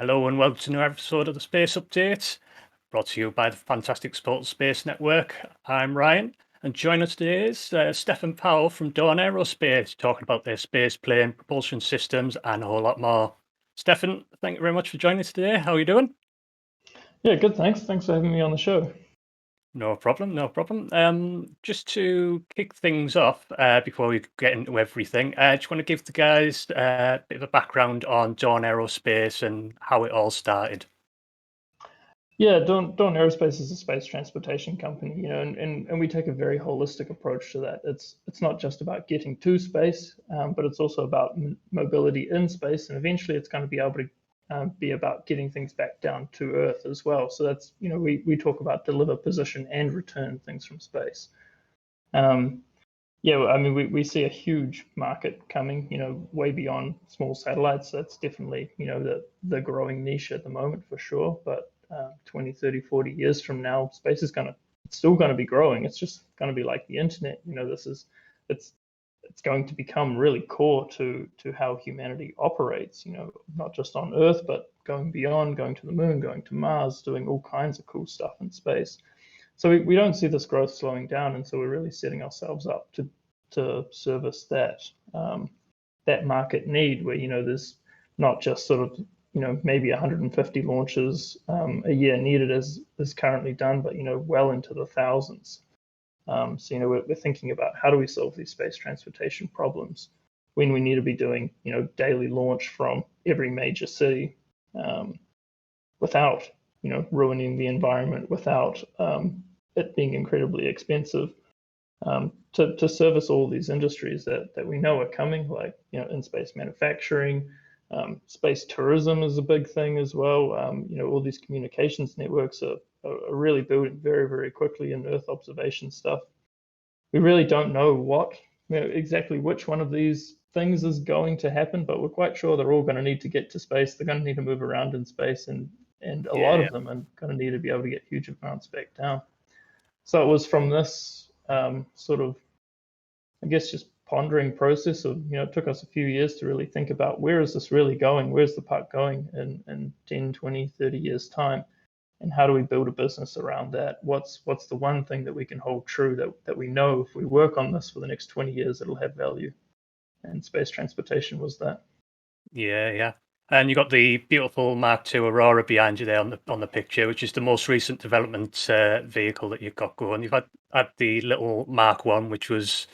Hello and welcome to another episode of the Space Update, brought to you by the fantastic Sports Space Network. I'm Ryan, and joining us today is Stefan Powell from Dawn Aerospace, talking about their space plane, propulsion systems, and a whole lot more. Stefan, thank you very much for joining us today. How are you doing? Yeah, good. Thanks. Thanks for having me on the show. No problem, no problem. Just to kick things off, before we get into everything, I just want to give the guys a bit of a background on Dawn Aerospace and how it all started. Yeah, Dawn Aerospace is a space transportation company, and we take a very holistic approach to that. It's not just about getting to space, but it's also about mobility in space, and eventually it's going to be able to be about getting things back down to Earth as well. So that's, we talk about deliver, position, and return things from space. Um, yeah, I mean, we see a huge market coming, way beyond small satellites. That's definitely, the growing niche at the moment for sure. But 20, 30, 40 years from now, space is it's still going to be growing. It's just going to be like the internet. It's, it's going to become really core to how humanity operates, not just on Earth, but going beyond, going to the moon, going to Mars, doing all kinds of cool stuff in space. So we don't see this growth slowing down, and so we're really setting ourselves up to service that market need, where there's not just sort of maybe 150 launches a year needed as is currently done, but well into the thousands. So we're thinking about how do we solve these space transportation problems when we need to be doing daily launch from every major city, without ruining the environment, without it being incredibly expensive, to service all these industries that we know are coming, like in space manufacturing. Space tourism is a big thing as well. All these communications networks are really building very, very quickly in Earth observation stuff. We really don't know exactly which one of these things is going to happen, but we're quite sure they're all going to need to get to space. They're going to need to move around in space, and a lot Yeah. of them are going to need to be able to get huge amounts back down. So it was from this sort of, I guess, just pondering process of, it took us a few years to really think about where is this really going? Where's the park going in 10, 20, 30 years' time? And how do we build a business around that? What's the one thing that we can hold true that we know if we work on this for the next 20 years, it'll have value? And space transportation was that. Yeah, yeah. And you got the beautiful Mark II Aurora behind you there on the picture, which is the most recent development vehicle that you've got going. You've had the little Mark I, which was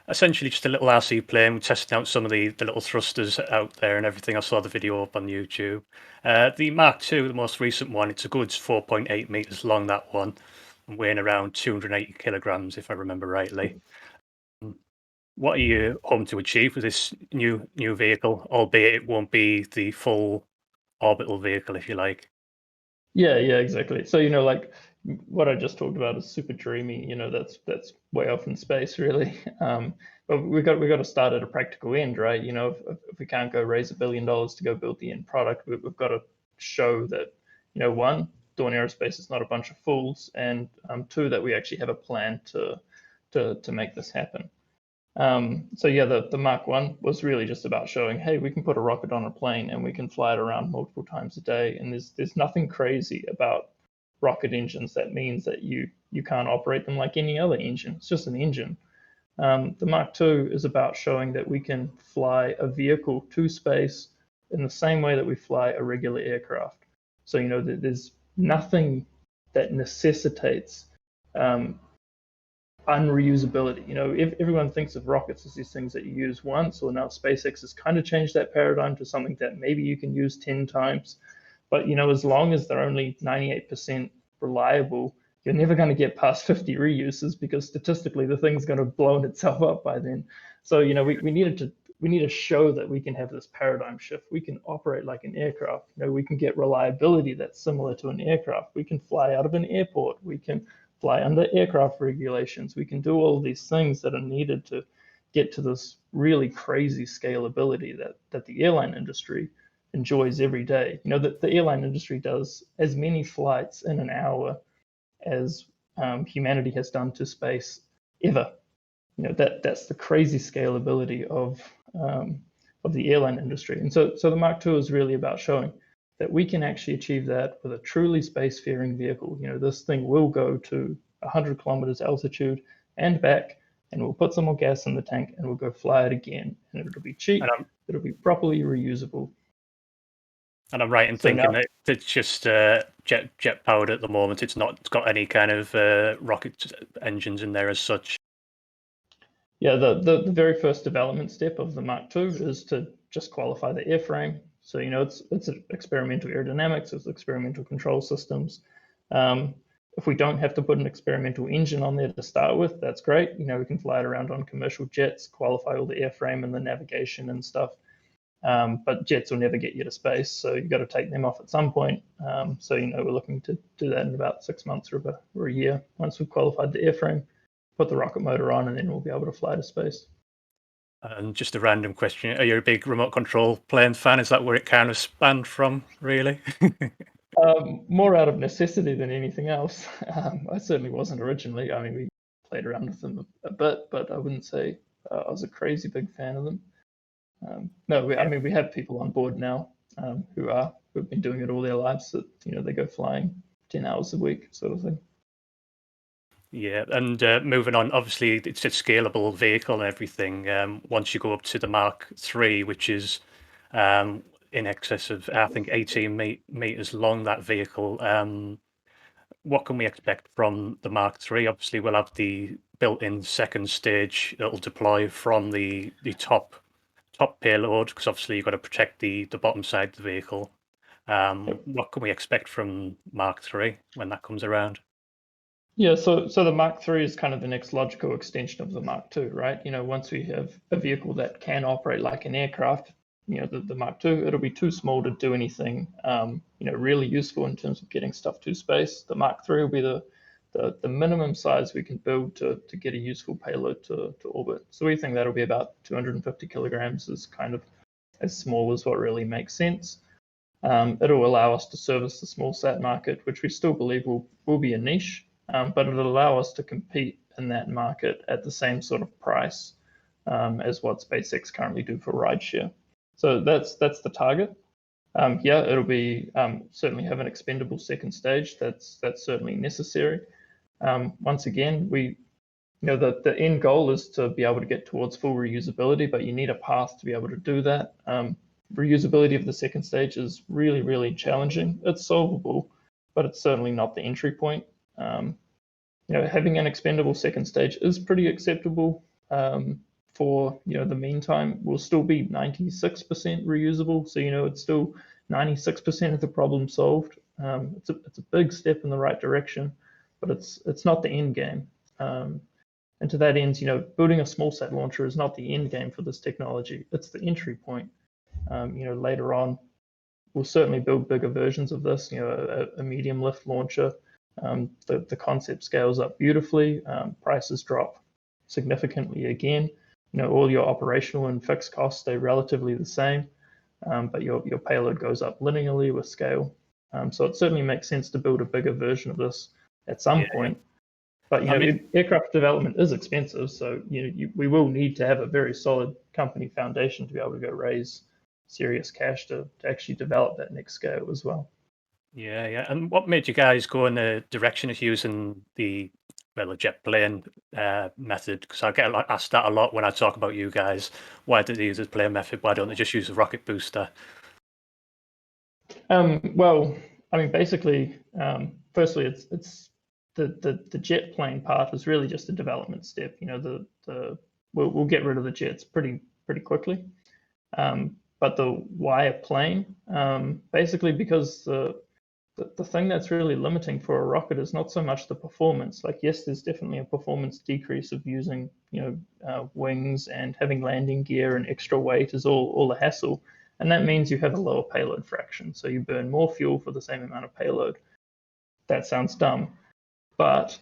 essentially just a little RC plane, testing out some of the little thrusters out there and everything. I saw the video up on YouTube. The Mark II, the most recent one, it's a good 4.8 meters long, that one, weighing around 280 kilograms, if I remember rightly. What are you hoping to achieve with this new vehicle, albeit it won't be the full orbital vehicle, if you like? Yeah, exactly. So, like what I just talked about is super dreamy. That's way off in space, really. But we got to start at a practical end, right? If we can't go raise $1 billion to go build the end product, we've got to show that, one, Dawn Aerospace is not a bunch of fools, and two, that we actually have a plan to make this happen. So yeah, the Mark One was really just about showing, hey, we can put a rocket on a plane and we can fly it around multiple times a day. And there's nothing crazy about rocket engines that means that you can't operate them like any other engine. It's just an engine. The Mark II is about showing that we can fly a vehicle to space in the same way that we fly a regular aircraft. So there's nothing that necessitates unreusability. If everyone thinks of rockets as these things that you use once, or now SpaceX has kind of changed that paradigm to something that maybe you can use 10 times. But as long as they're only 98% reliable, you're never going to get past 50 reuses, because statistically the thing's going to have blown itself up by then. So we need to show that we can have this paradigm shift. We can operate like an aircraft. We can get reliability that's similar to an aircraft. We can fly out of an airport. We can fly under aircraft regulations. We can do all these things that are needed to get to this really crazy scalability that the airline industry enjoys every day. That the airline industry does as many flights in an hour as humanity has done to space ever. That's the crazy scalability of the airline industry. And so the Mark II is really about showing, that we can actually achieve that with a truly spacefaring vehicle. This thing will go to 100 kilometers altitude and back, and we'll put some more gas in the tank and we'll go fly it again. And it'll be cheap, it'll be properly reusable. And I'm right in So thinking now, that it's just jet powered at the moment. It's got any kind of rocket engines in there as such. yeah, the very first development step of the Mark II is to just qualify the airframe. So it's experimental aerodynamics, it's experimental control systems. If we don't have to put an experimental engine on there to start with, that's great. We can fly it around on commercial jets, qualify all the airframe and the navigation and stuff. But jets will never get you to space, so you've got to take them off at some point. So we're looking to do that in about 6 months or a year once we've qualified the airframe, put the rocket motor on, and then we'll be able to fly to space. And just a random question: are you a big remote control plane fan? Is that where it kind of spanned from, really? More out of necessity than anything else. I certainly wasn't originally. I mean, we played around with them a bit, but I wouldn't say I was a crazy big fan of them. No, I mean, we have people on board now who've been doing it all their lives. That they go flying 10 hours a week, sort of thing. Yeah, and moving on, obviously it's a scalable vehicle and everything. Once you go up to the Mark III, which is in excess of, I think, 18 meters long, that vehicle, what can we expect from the Mark III? Obviously, we'll have the built-in second stage that will deploy from the top payload, because obviously you've got to protect the bottom side of the vehicle. Yep. What can we expect from Mark III when that comes around? Yeah, so the Mark III is kind of the next logical extension of the Mark II, right? Once we have a vehicle that can operate like an aircraft, the Mark II, it'll be too small to do anything, really useful in terms of getting stuff to space. The Mark III will be the minimum size we can build to get a useful payload to orbit. So we think that'll be about 250 kilograms, is kind of as small as what really makes sense. It'll allow us to service the small sat market, which we still believe will be a niche, but it'll allow us to compete in that market at the same sort of price as what SpaceX currently do for rideshare. So that's the target. Yeah, it'll be certainly have an expendable second stage. That's certainly necessary. Once again, the end goal is to be able to get towards full reusability, but you need a path to be able to do that. Reusability of the second stage is really, really challenging. It's solvable, but it's certainly not the entry point. Having an expendable second stage is pretty acceptable for the meantime. We'll still be 96% reusable, so it's still 96% of the problem solved. It's a big step in the right direction, but it's not the end game. And to that end, building a small sat launcher is not the end game for this technology. It's the entry point. Later on, we'll certainly build bigger versions of this. A medium lift launcher. The concept scales up beautifully. Prices drop significantly again. All your operational and fixed costs stay relatively the same, but your payload goes up linearly with scale. So it certainly makes sense to build a bigger version of this at some point. But aircraft development is expensive, so we will need to have a very solid company foundation to be able to go raise serious cash to actually develop that next scale as well. Yeah. And what made you guys go in the direction of using the jet plane method? Because I get asked that a lot when I talk about you guys. Why do they use the plane method? Why don't they just use a rocket booster? Well, I mean, basically, firstly, it's the jet plane part is really just a development step. We'll get rid of the jets pretty quickly. But the why a plane? Basically, because the thing that's really limiting for a rocket is not so much the performance. Like, yes, there's definitely a performance decrease of using wings, and having landing gear and extra weight is all the hassle. And that means you have a lower payload fraction. So you burn more fuel for the same amount of payload. That sounds dumb, but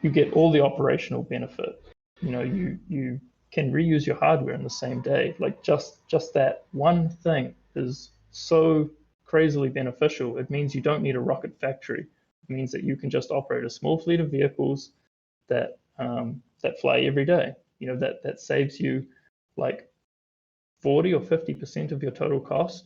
you get all the operational benefit. You can reuse your hardware in the same day. Like, just that one thing is so crazily beneficial. It means you don't need a rocket factory. It means that you can just operate a small fleet of vehicles that fly every day. That saves you like 40 or 50% of your total cost.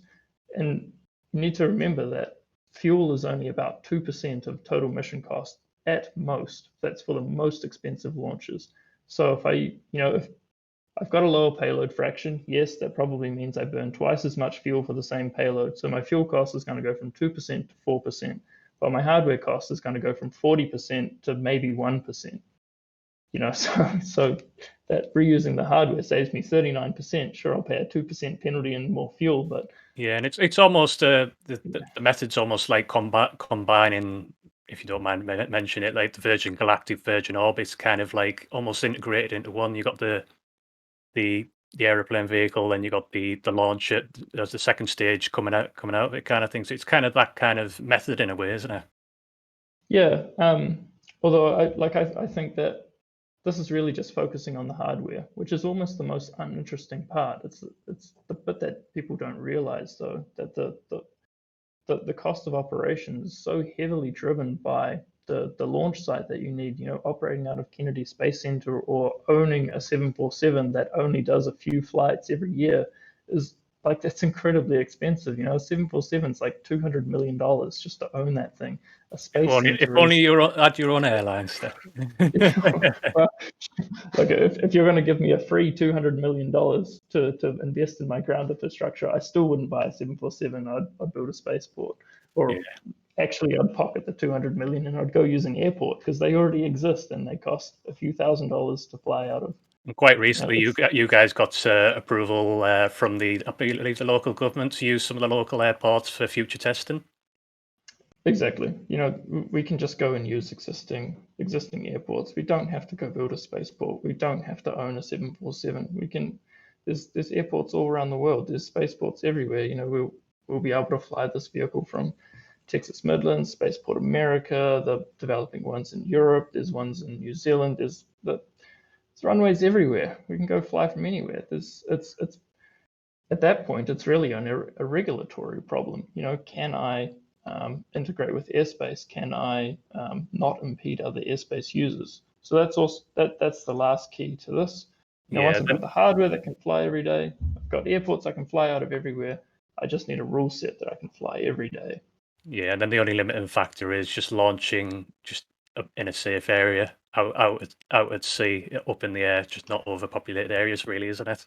And you need to remember that fuel is only about 2% of total mission cost at most. That's for the most expensive launches. So if I've got a lower payload fraction, yes, that probably means I burn twice as much fuel for the same payload. So my fuel cost is going to go from 2% to 4%, but my hardware cost is going to go from 40% to maybe 1%. So that reusing the hardware saves me 39%. Sure, I'll pay a 2% penalty and more fuel, but Yeah, and it's almost the method's almost like combining, if you don't mind mentioning it, like the Virgin Galactic, Virgin Orbit's kind of like almost integrated into one. You got the the aeroplane vehicle, and you got the launch as the second stage coming out of it kind of thing. So it's kind of that kind of method in a way, isn't it? yeah. Although I think that this is really just focusing on the hardware, which is almost the most uninteresting part. It's the bit that people don't realize though, that the cost of operations is so heavily driven by the launch site that you need, operating out of Kennedy Space Center or owning a 747 that only does a few flights every year is like that's incredibly expensive. 747 is like $200 million just to own that thing. A space If center only is you had your own airline stuff. well, like if you're going to give me a free $200 million to invest in my ground infrastructure, I still wouldn't buy a 747. I'd build a spaceport, Yeah. or actually I'd pocket the 200 million and I'd go use an airport because they already exist and they cost a few $1,000s to fly out of. And quite You know, recently, it's you guys got approval from I believe the local government to use some of the local airports for future testing. Exactly. We can just go and use existing airports. We don't have to go build a spaceport. We don't have to own a 747. We can. There's airports all around the world. There's spaceports everywhere. We'll be able to fly this vehicle from Texas Midlands, Spaceport America, the developing ones in Europe. There's ones in New Zealand. There's runways everywhere. We can go fly from anywhere. It's at that point, it's really a regulatory problem. Can I integrate with airspace? Can I not impede other airspace users? So that's the last key to this. Once Yeah, I've got the hardware that can fly every day, I've got airports I can fly out of everywhere. I just need a rule set that I can fly every day. yeah, and then the only limiting factor is just launching just in a safe area, out at sea, up in the air, just not overpopulated areas, really, isn't it?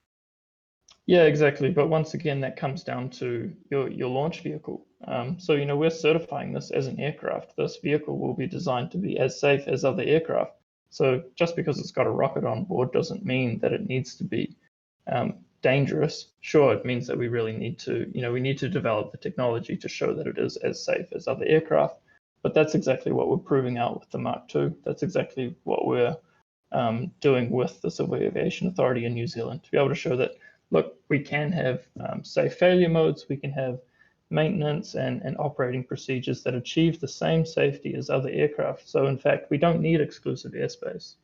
Yeah, exactly. But once again, that comes down to your launch vehicle. So, we're certifying this as an aircraft. This vehicle will be designed to be as safe as other aircraft. So just because it's got a rocket on board doesn't mean that it needs to be dangerous. Sure, it means that we really need to, we need to develop the technology to show that it is as safe as other aircraft. But that's exactly what we're proving out with the Mark II. That's exactly what we're doing with the Civil Aviation Authority in New Zealand to be able to show that, look, we can have safe failure modes, we can have maintenance and operating procedures that achieve the same safety as other aircraft. So in fact, we don't need exclusive airspace.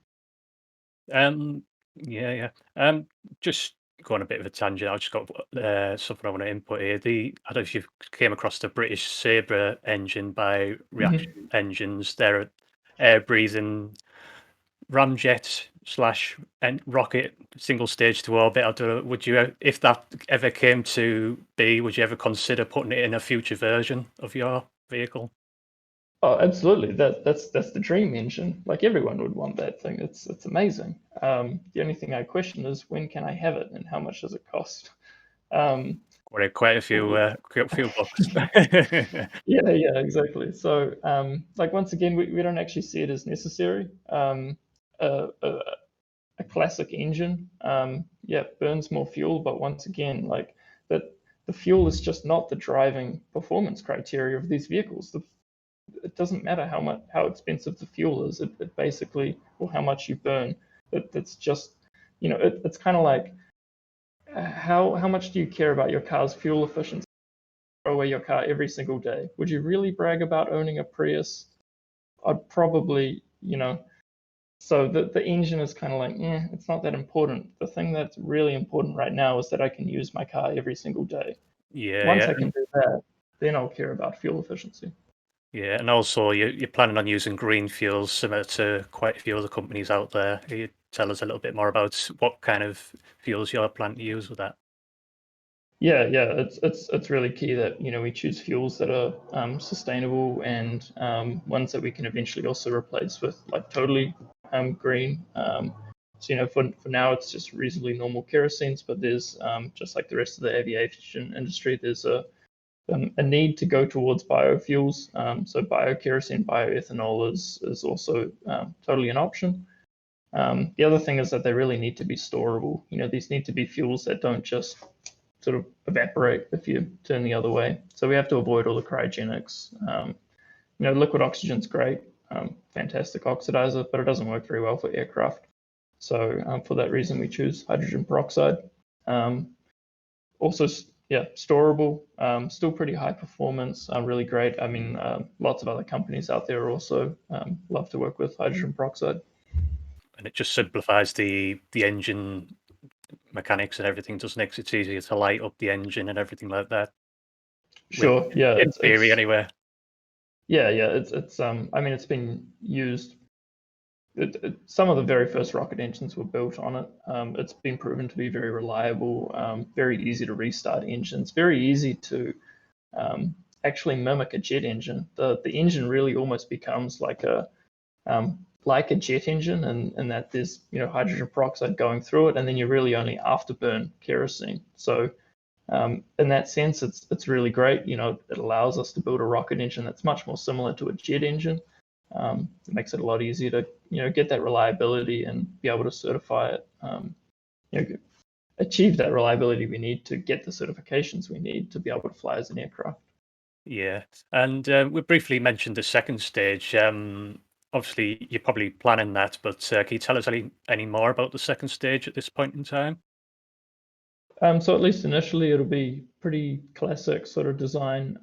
Yeah, yeah. Just going a bit of a tangent. I've just got something I want to input here. I don't know if you came across the British Sabre engine by Reaction Mm-hmm. Engines. They're an air-breathing ramjet slash rocket single stage to orbit. I don't know, would you, if that ever came to be, would you ever consider putting it in a future version of your vehicle? Oh, absolutely. That's the dream engine. Like everyone would want that thing. It's amazing. The only thing I question is when can I have it and how much does it cost? Um, Quite a few bucks. yeah, exactly. So, like once again, we don't actually see it as necessary. A, a classic engine, yeah, burns more fuel, but once again, like that, the fuel is just not the driving performance criteria of these vehicles. It doesn't matter how expensive the fuel is. It basically, or how much you burn. It's just, it's kind of like how much do you care about your car's fuel efficiency? Throw away your car every single day. Would you really brag about owning a Prius? I'd probably, so the engine is kind of like, it's not that important. The thing that's really important right now is that I can use my car every single day. Yeah, Once yeah, I can do that, then I'll care about fuel efficiency. yeah. And also, you're planning on using green fuels similar to quite a few other companies out there. Can you tell us a little bit more about what kind of fuels you're planning to use with that? Yeah, yeah, it's really key that we choose fuels that are sustainable and ones that we can eventually also replace with like totally green. So for now it's just reasonably normal kerosenes, but there's just like the rest of the aviation industry, there's a need to go towards biofuels. So biokerosene, bioethanol is also totally an option. The other thing is that they really need to be storable. These need to be fuels that don't just sort of evaporate if you turn the other way. So we have to avoid all the cryogenics. Liquid oxygen's great, fantastic oxidizer, but it doesn't work very well for aircraft. So for that reason, we choose hydrogen peroxide. Um, Also, yeah, storable, still pretty high performance, really great. I mean, lots of other companies out there also love to work with hydrogen peroxide. And it just simplifies the engine mechanics and everything, doesn't it? 'Cause it's easier to light up the engine and everything like that. With Sure, yeah, in theory, it's anyway. yeah, yeah, it's I mean, it's been used. Some of the very first rocket engines were built on it. It's been proven to be very reliable, very easy to restart engines, very easy to actually mimic a jet engine. The engine really almost becomes like a jet engine, and that there's hydrogen peroxide going through it, and then you really only afterburn kerosene. So in that sense, it's really great. It allows us to build a rocket engine that's much more similar to a jet engine. It makes it a lot easier to get that reliability and be able to certify it. Achieve that reliability we need to get the certifications we need to be able to fly as an aircraft. Yeah. And we briefly mentioned the second stage. Obviously, you're probably planning that, but can you tell us any more about the second stage at this point in time? So at least initially, it'll be pretty classic sort of design,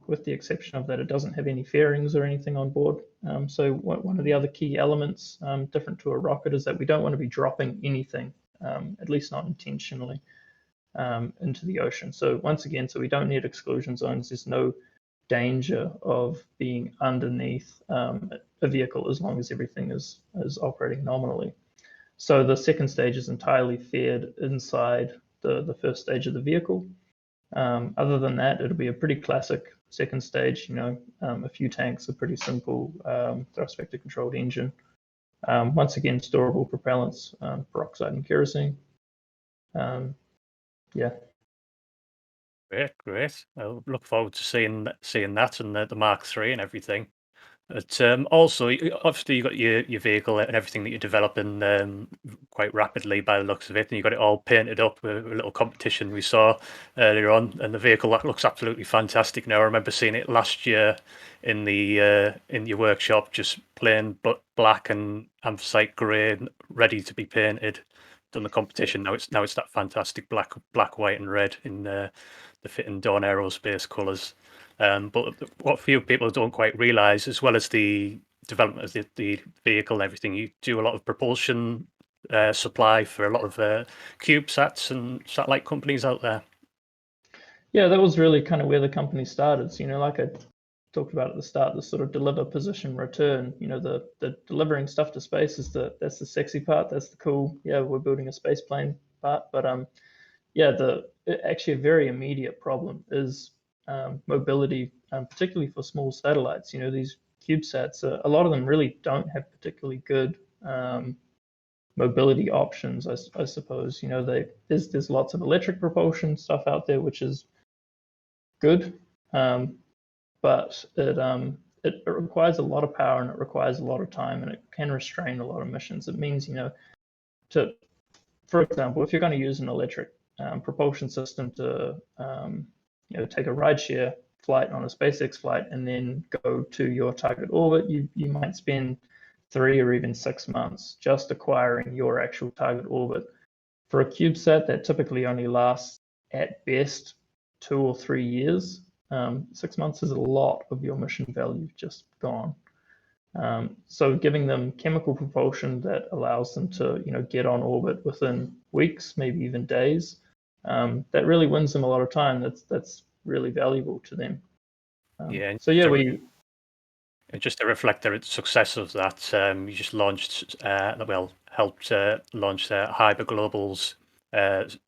with the exception of that it doesn't have any fairings or anything on board. So one of the other key elements, different to a rocket, is that we don't want to be dropping anything, at least not intentionally, into the ocean. So once again, so we don't need exclusion zones. There's no danger of being underneath a vehicle as long as everything is operating nominally. So the second stage is entirely fared inside the first stage of the vehicle. Other than that, it'll be a pretty classic second stage. A few tanks, a pretty simple thrust vector controlled engine. Once again, storable propellants, peroxide and kerosene. Um, yeah. Great, great. I look forward to seeing that and the Mark III and everything. But also, obviously, you got your vehicle and everything that you're developing quite rapidly by the looks of it, and you got it all painted up with a little competition we saw earlier on, and the vehicle that looks absolutely fantastic. Now, I remember seeing it last year in your workshop, just plain black and anthracite grey, ready to be painted. Done the competition. Now it's that fantastic black, white, and red in the fitting Dawn Aerospace colours. But what few people don't quite realise, as well as the development of the vehicle and everything, you do a lot of propulsion supply for a lot of CubeSats and satellite companies out there. Yeah, that was really kind of where the company started. So, like I talked about at the start, the sort of deliver, position, return. The delivering stuff to space that's the sexy part. That's the cool. Yeah, we're building a space plane part. But yeah, actually a very immediate problem is mobility, particularly for small satellites. These CubeSats, a lot of them really don't have particularly good mobility options. I suppose there's lots of electric propulsion stuff out there, which is good, but it requires a lot of power and it requires a lot of time and it can restrain a lot of missions. It means to for example, if you're going to use an electric propulsion system to take a rideshare flight on a SpaceX flight and then go to your target orbit, you might spend 3 or even 6 months just acquiring your actual target orbit. For a CubeSat, that typically only lasts at best 2 or 3 years. 6 months is a lot of your mission value just gone. So giving them chemical propulsion that allows them to, get on orbit within weeks, maybe even days, that really wins them a lot of time. That's really valuable to them. Yeah, So yeah, we and just to reflect the success of that, you just launched, well, helped launch Hyper Global's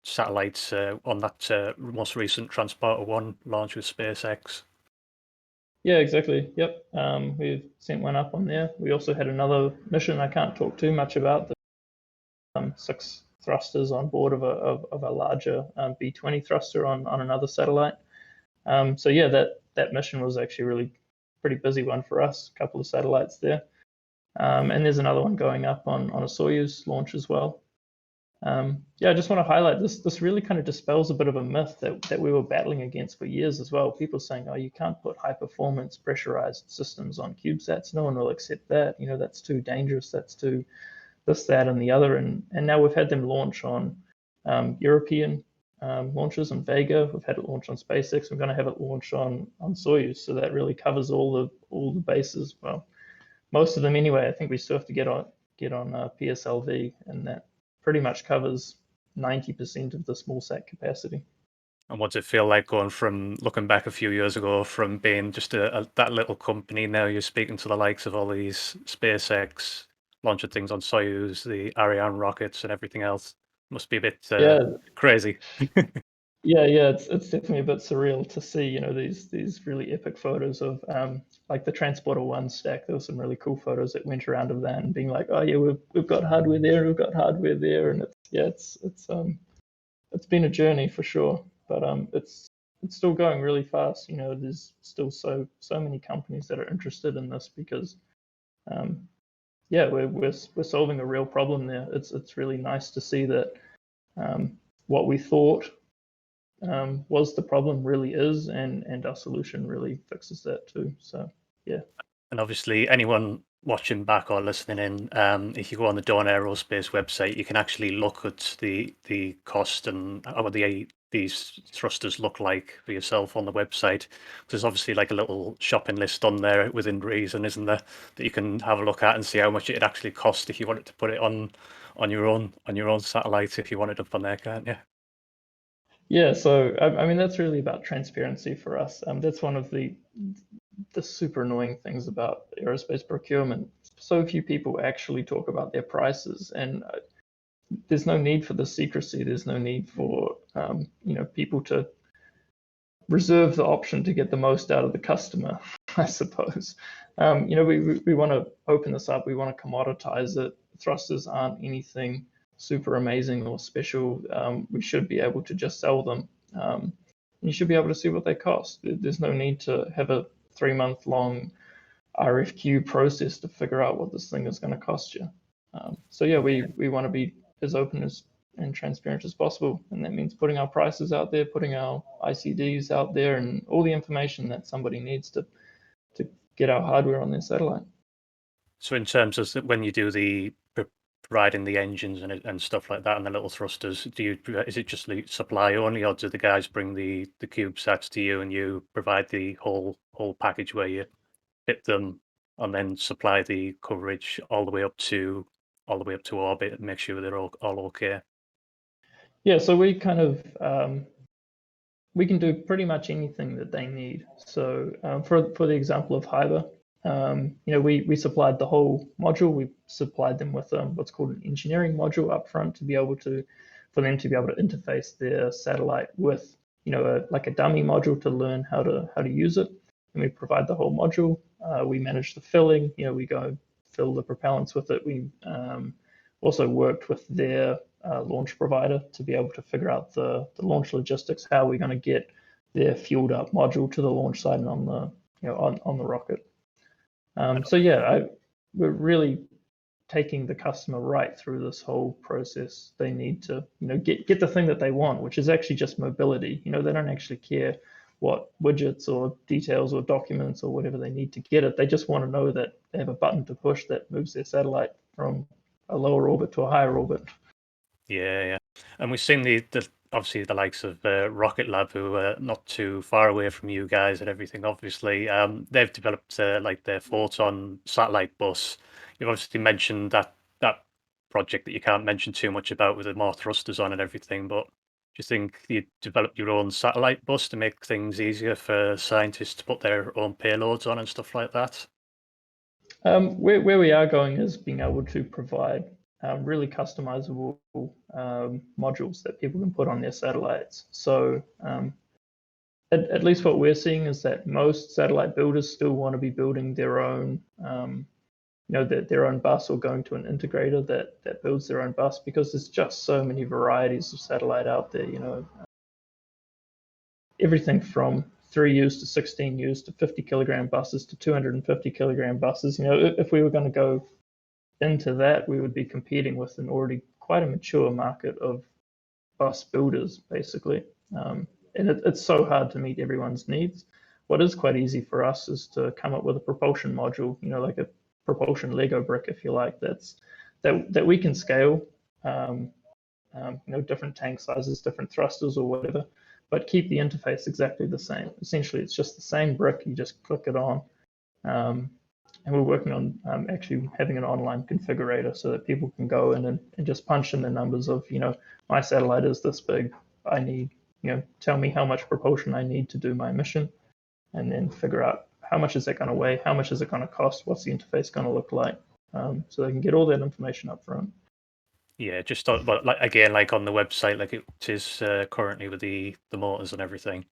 satellites on that most recent Transporter-1 launch with SpaceX. Yeah, exactly. Yep. We've sent one up on there. We also had another mission I can't talk too much about. The, 6 thrusters on board of a larger B-20 thruster on another satellite. So yeah, that mission was actually really pretty busy one for us. A couple of satellites there, and there's another one going up on a Soyuz launch as well. Yeah, I just want to highlight this. This really kind of dispels a bit of a myth that we were battling against for years as well. People saying, "Oh, you can't put high performance pressurized systems on CubeSats. No one will accept that. You know, that's too dangerous. That's too this, that, and the other." And now we've had them launch on European launches on Vega. We've had it launch on SpaceX. We're going to have it launch on Soyuz. So that really covers all the bases. Well, most of them anyway. I think we still have to get on PSLV, and that pretty much covers 90% of the small sat capacity. And what's it feel like going from looking back a few years ago from being just that little company? Now you're speaking to the likes of all these SpaceX launching things on Soyuz, the Ariane rockets, and everything else. Must be a bit Yeah, crazy. yeah. It's definitely a bit surreal to see, these really epic photos of like the Transporter-1 stack. There were some really cool photos that went around of that and being like, oh yeah, we've got hardware there, we've got hardware there, and it's been a journey for sure, but it's still going really fast. There's still so many companies that are interested in this because um, yeah, we're solving a real problem there. It's really nice to see that what we thought was the problem really is, and our solution really fixes that too. So yeah. And obviously, anyone watching back or listening in, if you go on the Dawn Aerospace website, you can actually look at the cost and what these thrusters look like for yourself on the website. There's obviously like a little shopping list on there within reason, isn't there, that you can have a look at and see how much it'd actually cost if you wanted to put it on your own satellite if you wanted up on there, can't you? Yeah, so I mean that's really about transparency for us. That's one of the super annoying things about aerospace procurement. So few people actually talk about their prices, and there's no need for the secrecy. There's no need for people to reserve the option to get the most out of the customer, I suppose. We want to open this up. We want to commoditize it. Thrusters aren't anything super amazing or special. We should be able to just sell them. You should be able to see what they cost. There's no need to have a 3-month long RFQ process to figure out what this thing is going to cost you. So yeah, we want to be as open as and transparent as possible, and that means putting our prices out there, putting our ICDs out there, and all the information that somebody needs to get our hardware on their satellite. So in terms of when you do the providing the engines and stuff like that and the little thrusters, is it just the supply only, or do the guys bring the CubeSats to you and you provide the whole package where you fit them and then supply the coverage all the way up to orbit and make sure they're all okay? Yeah, so we kind of we can do pretty much anything that they need. So for the example of Hyber, we supplied the whole module. We supplied them with what's called an engineering module up front to be able to, for them to be able to interface their satellite with, like a dummy module to learn how to use it. And we provide the whole module. We manage the filling. We go fill the propellants with it. We also worked with their launch provider to be able to figure out the launch logistics. How are we going to get their fueled up module to the launch site and on the on the rocket? So yeah, we're really taking the customer right through this whole process. They need to get the thing that they want, which is actually just mobility. They don't actually care what widgets or details or documents or whatever they need to get it. They just want to know that they have a button to push that moves their satellite from a lower orbit to a higher orbit. Yeah, yeah. And we've seen the obviously the likes of Rocket Lab, who are not too far away from you guys and everything. Obviously, they've developed like their photon satellite bus. You've obviously mentioned that project that you can't mention too much about with the more thrusters on and everything. But do you think you developed your own satellite bus to make things easier for scientists to put their own payloads on and stuff like that? Where we are going is being able to provide really customizable modules that people can put on their satellites. So at least what we're seeing is that most satellite builders still want to be building their own, their own bus, or going to an integrator that builds their own bus, because there's just so many varieties of satellite out there. Everything from 3Us to 16Us to 50-kilogram buses to 250-kilogram buses. If we were going to go into that, we would be competing with an already quite a mature market of bus builders, basically. And it's so hard to meet everyone's needs. What is quite easy for us is to come up with a propulsion module, like a propulsion Lego brick, if you like, that we can scale, different tank sizes, different thrusters or whatever, but keep the interface exactly the same. Essentially, it's just the same brick. You just click it on. And we're working on actually having an online configurator so that people can go in and just punch in the numbers of, my satellite is this big. I need, tell me how much propulsion I need to do my mission, and then figure out how much is that going to weigh, how much is it going to cost, what's the interface going to look like, so they can get all that information up front. Yeah, just but like again, like on the website, like it is currently with the motors and everything.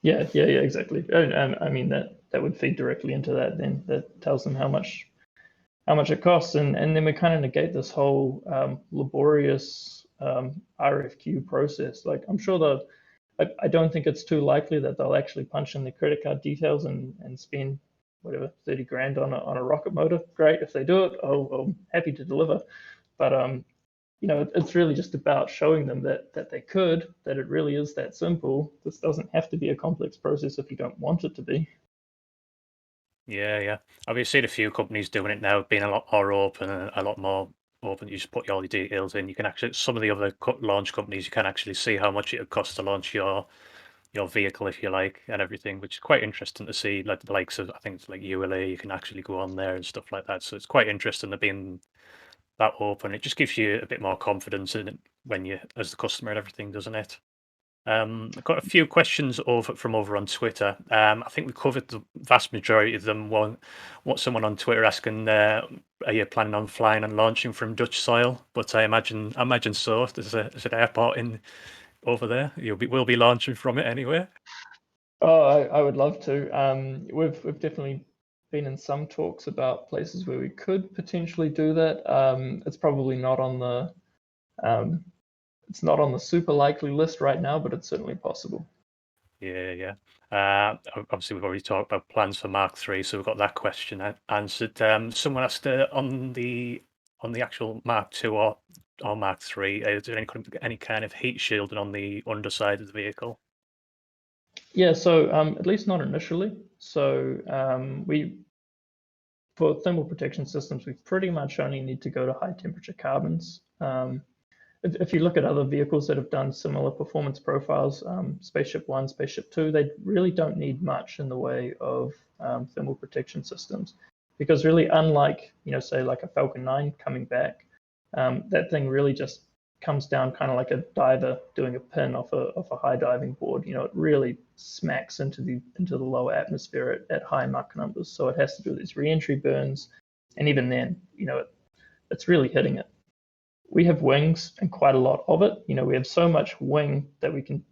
Yeah, exactly. And I mean that would feed directly into that. Then that tells them how much it costs, and then we kind of negate this whole laborious RFQ process. Like, I'm sure that I don't think it's too likely that they'll actually punch in the credit card details and spend whatever 30 grand on a rocket motor. Great if they do it. I'm happy to deliver, but it's really just about showing them that they could, that it really is that simple. This doesn't have to be a complex process if you don't want it to be. Yeah, yeah. I've seen a few companies doing it now, being a lot more open and a lot more open. You just put all your details in. You can actually, some of the other launch companies, you can actually see how much it would cost to launch your vehicle, if you like, and everything, which is quite interesting to see. Like the likes of, I think it's like ULA, you can actually go on there and stuff like that. So it's quite interesting to being that open. It just gives you a bit more confidence in it when you, as the customer and everything, doesn't it? I've got a few questions from over on Twitter. I think we covered the vast majority of them. What someone on Twitter asking, are you planning on flying and launching from Dutch soil? But I imagine so. There's an airport in over there. We'll be launching from it anyway. Oh, I would love to. We've definitely been in some talks about places where we could potentially do that. It's probably not on the super likely list right now, but it's certainly possible. Yeah, yeah. Obviously, we've already talked about plans for Mark III, so we've got that question answered. Someone asked on the actual Mark II or Mark III, is there any kind of heat shielding on the underside of the vehicle? Yeah, so at least not initially. So for thermal protection systems, we pretty much only need to go to high temperature carbons. If you look at other vehicles that have done similar performance profiles, Spaceship One, Spaceship Two, they really don't need much in the way of thermal protection systems, because really, unlike say like a Falcon 9 coming back, that thing really just comes down kind of like a diver doing a pin off a high diving board. It really smacks into the lower atmosphere at high Mach numbers, so it has to do these reentry burns, and even then, it's really hitting it. We have wings and quite a lot of it. We have so much wing that we can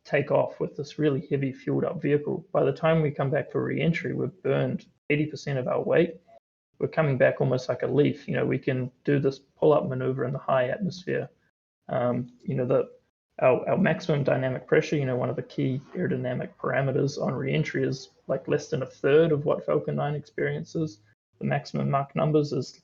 take off with this really heavy fueled up vehicle. By the time we come back for re-entry, we've burned 80% of our weight. We're coming back almost like a leaf. We can do this pull-up maneuver in the high atmosphere. Our maximum dynamic pressure, one of the key aerodynamic parameters on re-entry, is like less than a third of what Falcon 9 experiences. The maximum Mach numbers is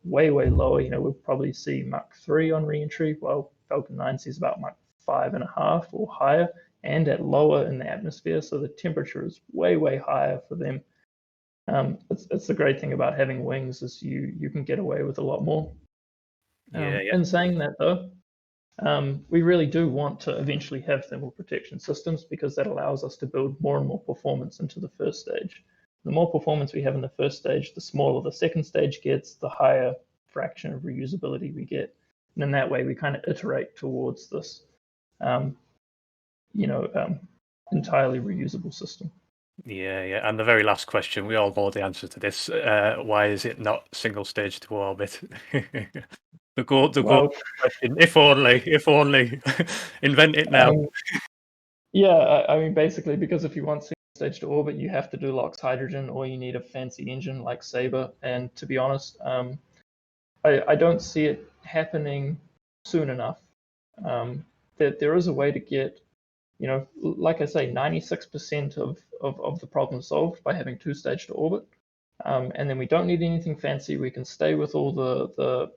way lower. We'll probably see Mach 3 on re-entry, while Falcon 9 sees about Mach 5.5 or higher, and at lower in the atmosphere. So the temperature is way higher for them. It's the great thing about having wings, is you can get away with a lot more. Yeah, yeah. In saying that, though, we really do want to eventually have thermal protection systems, because that allows us to build more and more performance into the first stage. The more performance we have in the first stage, the smaller the second stage gets, the higher fraction of reusability we get. And in that way, we kind of iterate towards this, entirely reusable system. Yeah. And the very last question, we all know the answer to this. Why is it not single stage to orbit? The goal Well, question. If only. Invent it now. um, yeah, I mean, basically, because if you want single stage to orbit, you have to do LOX hydrogen, or you need a fancy engine like Sabre. And to be honest, I don't see it happening soon enough. There is a way to get, like I say, 96% of the problem solved by having two-stage to orbit. And then we don't need anything fancy. We can stay with all the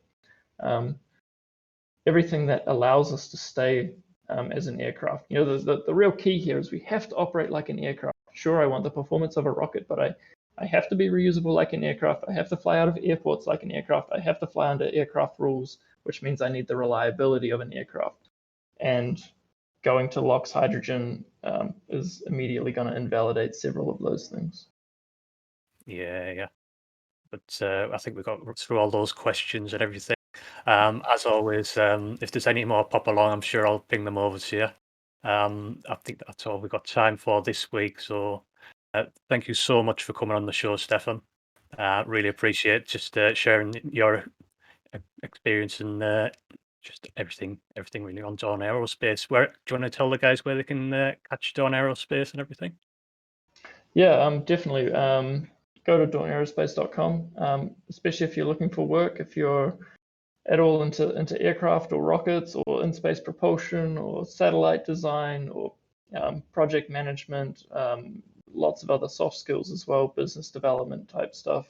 everything that allows us to stay as an aircraft. The real key here is we have to operate like an aircraft. Sure, I want the performance of a rocket, but I have to be reusable like an aircraft. I have to fly out of airports like an aircraft. I have to fly under aircraft rules, which means I need the reliability of an aircraft. And going to LOX hydrogen is immediately going to invalidate several of those things. Yeah. But I think we got through all those questions and everything. As always, if there's any more pop along, I'm sure I'll ping them over to you. I think that's all we've got time for this week. So thank you so much for coming on the show, Stefan. Really appreciate just sharing your experience and just everything really on Dawn Aerospace. Where do you want to tell the guys where they can catch Dawn Aerospace and everything? Yeah, definitely. Go to dawnaerospace.com, especially if you're looking for work, if you're at all into aircraft or rockets or in-space propulsion or satellite design or project management, lots of other soft skills as well, business development type stuff.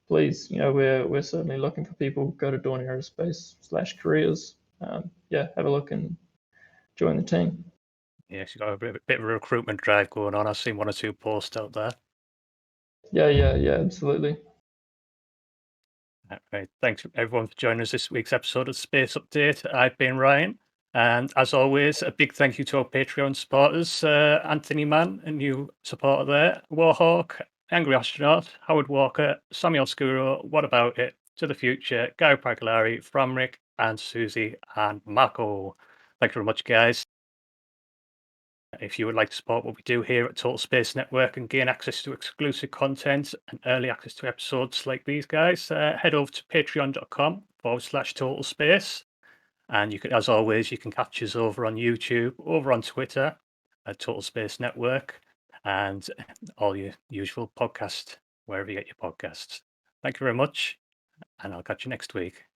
Please, we're certainly looking for people. Go to Dawn Aerospace/careers. Yeah, have a look and join the team. Yes, you've got a bit of a recruitment drive going on. I've seen one or two posts out there. Yeah, absolutely. Right. Thanks everyone for joining us this week's episode of Space Update. I've been Ryan, and as always, a big thank you to our Patreon supporters: Anthony Mann, a new supporter there, Warhawk, Angry Astronaut, Howard Walker, Samuel Scuro, What About It, To the Future, Guy Pagliari, Framrick, and Susie and Marco. Thank you very much, guys. If you would like to support what we do here at Total Space Network and gain access to exclusive content and early access to episodes like these guys, head over to patreon.com/Total Space. And you can, as always, you can catch us over on YouTube, over on Twitter at Total Space Network, and all your usual podcast, wherever you get your podcasts. Thank you very much, and I'll catch you next week.